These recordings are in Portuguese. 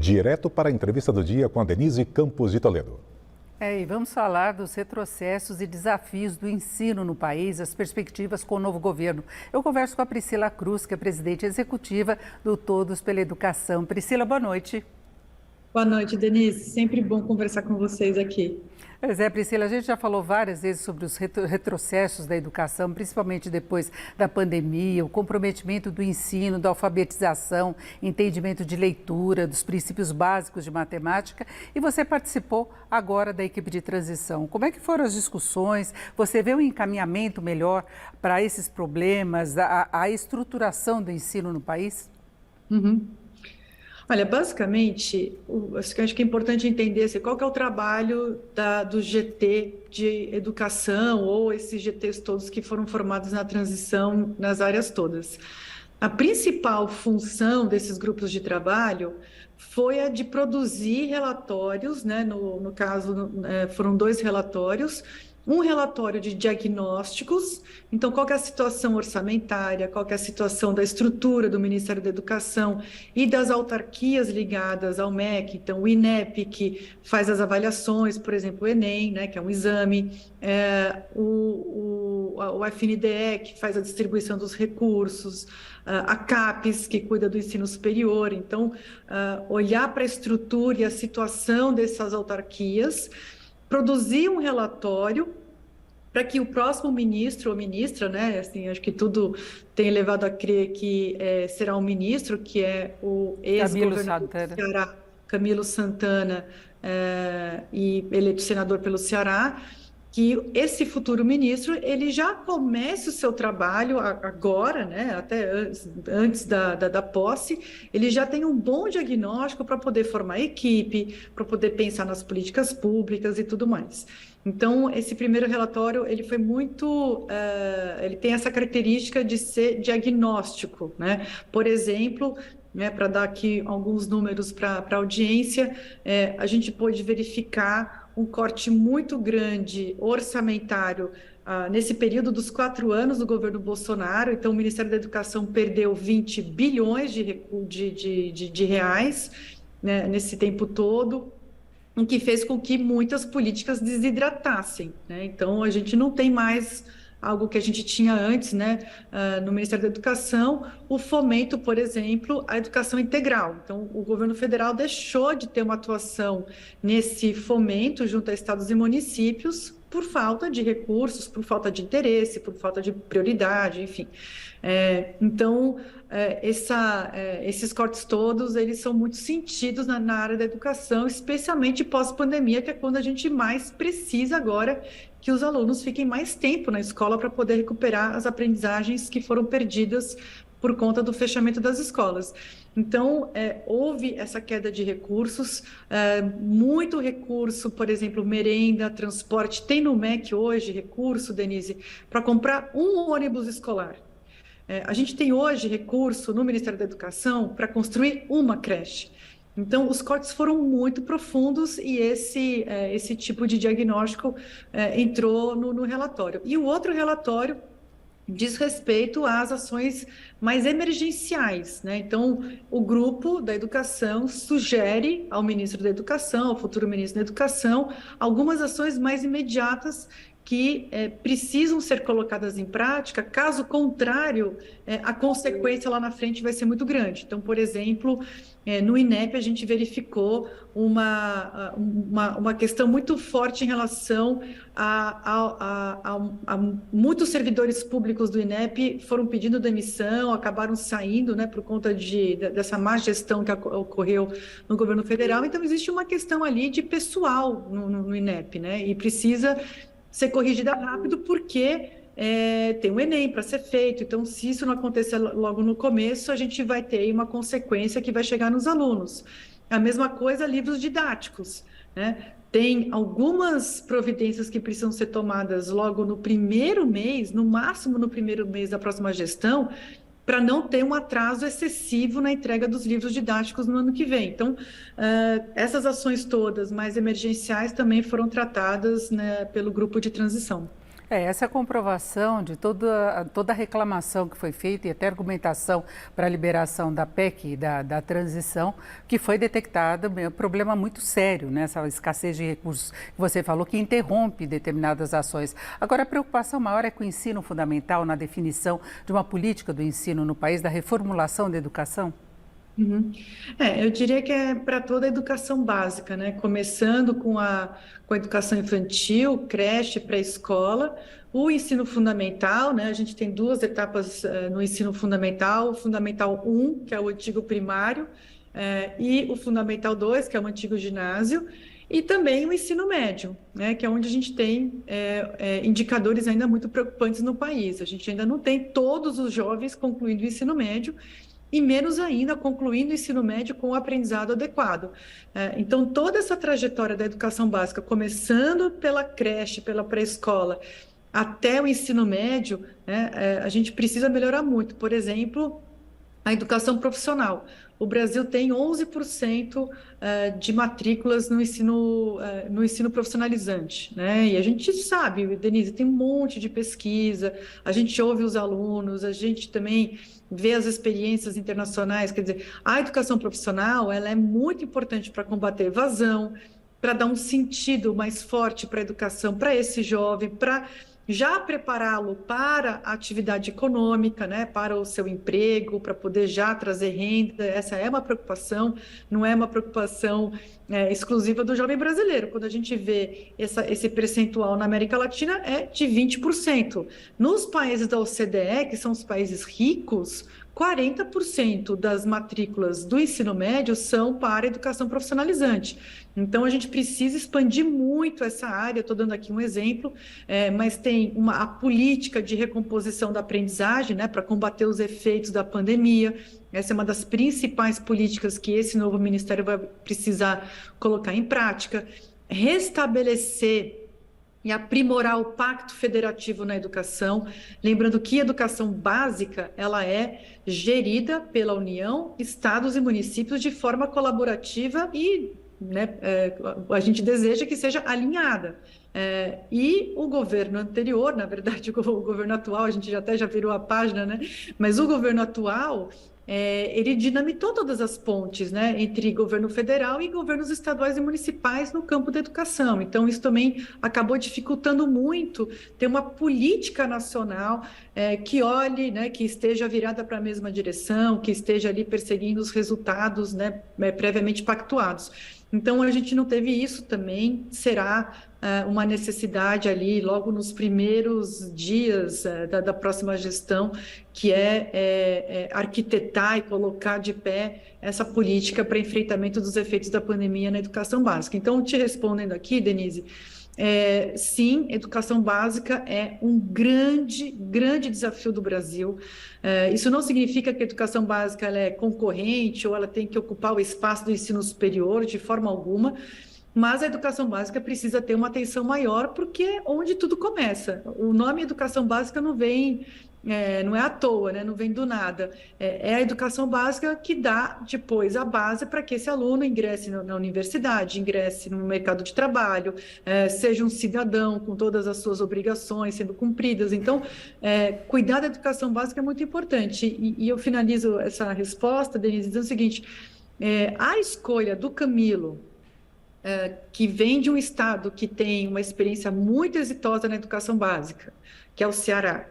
direto para a entrevista do dia com a Denise Campos de Toledo. E vamos falar dos retrocessos e desafios do ensino no país, as perspectivas com o novo governo. Eu converso com a Priscila Cruz, que é presidente executiva do Todos pela Educação. Priscila, boa noite. Boa noite, Denise. Sempre bom conversar com vocês aqui. Pois é, Priscila, a gente já falou várias vezes sobre os retrocessos da educação, principalmente depois da pandemia, o comprometimento do ensino, da alfabetização, entendimento de leitura, dos princípios básicos de matemática. E você participou agora da equipe de transição. Como é que foram as discussões? Você vê um encaminhamento melhor para esses problemas, a estruturação do ensino no país? Olha, basicamente, acho que é importante entender qual que é o trabalho do GT de educação ou esses GTs todos que foram formados na transição nas áreas todas. A principal função desses grupos de trabalho foi a de produzir relatórios, né? No caso, foram 2 relatórios. Um relatório de diagnósticos, então qual que é a situação orçamentária, qual que é a situação da estrutura do Ministério da Educação e das autarquias ligadas ao MEC, então o INEP, que faz as avaliações, por exemplo, o Enem, né, que é um exame, o FNDE, que faz a distribuição dos recursos, a CAPES, que cuida do ensino superior. Então, olhar para a estrutura e a situação dessas autarquias, produzir um relatório para que o próximo ministro ou ministra, né, assim, acho que tudo tem levado a crer que será um ministro, que é o ex-governador do Ceará, Camilo Santana, e eleito senador pelo Ceará, que esse futuro ministro ele já comece o seu trabalho agora, né, até antes da posse, ele já tem um bom diagnóstico para poder formar equipe, para poder pensar nas políticas públicas e tudo mais. Então, esse primeiro relatório, ele foi muito, ele tem essa característica de ser diagnóstico, né? Por exemplo, né, para dar aqui alguns números para a audiência, a gente pôde verificar um corte muito grande orçamentário nesse período dos 4 anos do governo Bolsonaro. Então, o Ministério da Educação perdeu 20 bilhões de reais, né, nesse tempo todo, o que fez com que muitas políticas desidratassem, né? Então, a gente não tem mais algo que a gente tinha antes, né, no Ministério da Educação, o fomento, por exemplo, à educação integral. Então, o governo federal deixou de ter uma atuação nesse fomento junto a estados e municípios por falta de recursos, por falta de interesse, por falta de prioridade, enfim. Então, esses cortes todos, eles são muito sentidos na área da educação, especialmente pós-pandemia, que é quando a gente mais precisa agora que os alunos fiquem mais tempo na escola para poder recuperar as aprendizagens que foram perdidas por conta do fechamento das escolas. Então, houve essa queda de recursos, muito recurso, por exemplo, merenda, transporte. Tem no MEC hoje recurso, Denise, para comprar um ônibus escolar. A gente tem hoje recurso no Ministério da Educação para construir uma creche. Então, os cortes foram muito profundos e esse tipo de diagnóstico entrou no relatório. E o outro relatório diz respeito às ações mais emergenciais, né? Então, o grupo da educação sugere ao ministro da Educação, ao futuro ministro da Educação, algumas ações mais imediatas que precisam ser colocadas em prática, caso contrário, a consequência lá na frente vai ser muito grande. Então, por exemplo, no INEP a gente verificou uma questão muito forte em relação a muitos servidores públicos do INEP foram pedindo demissão, acabaram saindo, né, por conta dessa má gestão que ocorreu no governo federal. Então, existe uma questão ali de pessoal no INEP, né, e precisa ser corrigida rápido porque tem o Enem para ser feito. Então, se isso não acontecer logo no começo, a gente vai ter uma consequência que vai chegar nos alunos. A mesma coisa, livros didáticos, né? Tem algumas providências que precisam ser tomadas logo no primeiro mês, no máximo no primeiro mês da próxima gestão, para não ter um atraso excessivo na entrega dos livros didáticos no ano que vem. Então, essas ações todas mais emergenciais também foram tratadas, né, pelo grupo de transição. Essa comprovação de toda a reclamação que foi feita e até argumentação para a liberação da PEC, da transição, que foi detectada um problema muito sério, né? Essa escassez de recursos que você falou, que interrompe determinadas ações. Agora, a preocupação maior é com o ensino fundamental na definição de uma política do ensino no país, da reformulação da educação? Uhum. Eu diria que é para toda a educação básica, né? Começando com a educação infantil, creche, pré-escola, o ensino fundamental, né? A gente tem duas etapas no ensino fundamental, o Fundamental 1, que é o antigo primário, e o Fundamental 2, que é o antigo ginásio, e também o ensino médio, né? Que é onde a gente tem indicadores ainda muito preocupantes no país. A gente ainda não tem todos os jovens concluindo o ensino médio, e menos ainda concluindo o ensino médio com o aprendizado adequado. Então, toda essa trajetória da educação básica, começando pela creche, pela pré-escola, até o ensino médio, né, a gente precisa melhorar muito. Por exemplo, a educação profissional. O Brasil tem 11% de matrículas no ensino profissionalizante, né? E a gente sabe, Denise, tem um monte de pesquisa, a gente ouve os alunos, a gente também vê as experiências internacionais, quer dizer, a educação profissional, ela é muito importante para combater a evasão, para dar um sentido mais forte para a educação, para esse jovem, para já prepará-lo para a atividade econômica, né, para o seu emprego, para poder já trazer renda. Essa é uma preocupação, não é uma preocupação exclusiva do jovem brasileiro. Quando a gente vê esse percentual na América Latina, é de 20%. Nos países da OCDE, que são os países ricos, 40% das matrículas do ensino médio são para educação profissionalizante. Então, a gente precisa expandir muito essa área. Estou dando aqui um exemplo, mas tem a política de recomposição da aprendizagem, né, para combater os efeitos da pandemia. Essa é uma das principais políticas que esse novo ministério vai precisar colocar em prática. Restabelecer e aprimorar o pacto federativo na educação, lembrando que a educação básica, ela é gerida pela União, estados e municípios de forma colaborativa e, né, a gente deseja que seja alinhada. E o governo anterior, na verdade, o governo atual, a gente já virou a página, né? Mas o governo atual, ele dinamitou todas as pontes, né, entre governo federal e governos estaduais e municipais no campo da educação. Então, isso também acabou dificultando muito ter uma política nacional que olhe, né, que esteja virada para a mesma direção, que esteja ali perseguindo os resultados, né, previamente pactuados. Então, a gente não teve isso também, será uma necessidade ali logo nos primeiros dias da próxima gestão, que é arquitetar e colocar de pé essa política para enfrentamento dos efeitos da pandemia na educação básica. Então, te respondendo aqui, Denise, sim, educação básica é um grande desafio do Brasil. Isso não significa que a educação básica ela é concorrente ou ela tem que ocupar o espaço do ensino superior de forma alguma, mas a educação básica precisa ter uma atenção maior, porque é onde tudo começa. O nome educação básica não vem, não é à toa, né? Não vem do nada. É a educação básica que dá depois a base para que esse aluno ingresse na universidade, ingresse no mercado de trabalho, seja um cidadão com todas as suas obrigações sendo cumpridas. Então, cuidar da educação básica é muito importante. E eu finalizo essa resposta, Denise, dizendo o seguinte, a escolha do Camilo, que vem de um estado que tem uma experiência muito exitosa na educação básica, que é o Ceará,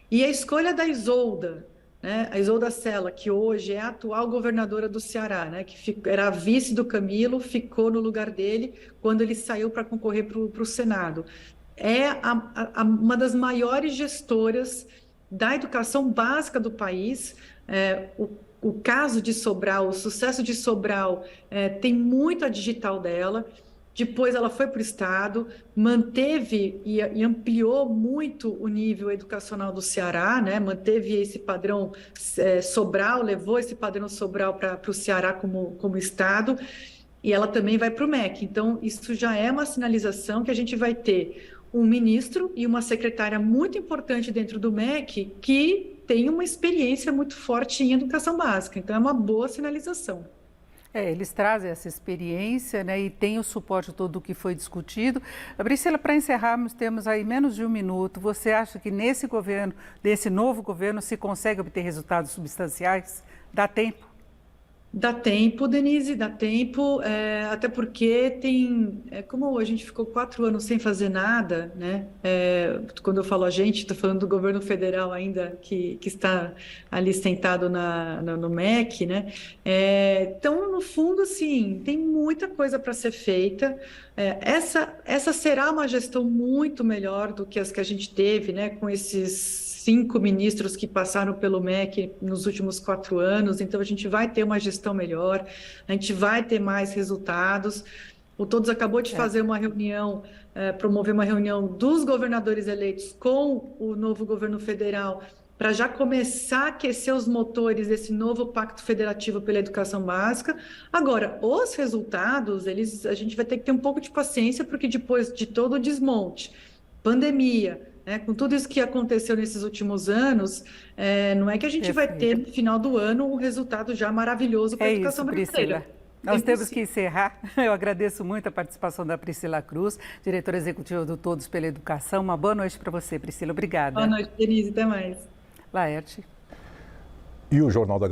e a escolha da Isolda, né, a Isolda Sela, que hoje é a atual governadora do Ceará, né, que era a vice do Camilo, ficou no lugar dele quando ele saiu para concorrer para o Senado. É uma das maiores gestoras da educação básica do país. O caso de Sobral, o sucesso de Sobral, tem muito a digital dela. Depois ela foi para o Estado, manteve e ampliou muito o nível educacional do Ceará, né? Manteve esse padrão Sobral, levou esse padrão Sobral para o Ceará como Estado, e ela também vai para o MEC. Então, isso já é uma sinalização que a gente vai ter um ministro e uma secretária muito importante dentro do MEC que tem uma experiência muito forte em educação básica. Então, é uma boa sinalização. Eles trazem essa experiência, né, e tem o suporte todo do que foi discutido. Priscila, para encerrarmos, temos aí menos de um minuto. Você acha que nesse governo, desse novo governo, se consegue obter resultados substanciais? Dá tempo? Dá tempo, Denise, dá tempo, até porque como a gente ficou 4 anos sem fazer nada, né? Quando eu falo a gente, estou falando do governo federal ainda, que está ali sentado no MEC, né? Então, no fundo, assim, tem muita coisa para ser feita. Essa será uma gestão muito melhor do que as que a gente teve, né? Com esses 5 ministros que passaram pelo MEC nos últimos 4 anos, então a gente vai ter uma gestão melhor, a gente vai ter mais resultados. O Todos acabou de fazer uma reunião, promover uma reunião dos governadores eleitos com o novo governo federal, para já começar a aquecer os motores desse novo pacto federativo pela educação básica. Agora, os resultados, a gente vai ter que ter um pouco de paciência, porque depois de todo o desmonte, pandemia, com tudo isso que aconteceu nesses últimos anos, não é que a gente vai ter, no final do ano, um resultado já maravilhoso para a educação brasileira. Nós temos que encerrar. Eu agradeço muito a participação da Priscila Cruz, diretora executiva do Todos pela Educação. Uma boa noite para você, Priscila. Obrigada. Boa noite, Denise. Até mais. Laerte. E o Jornal da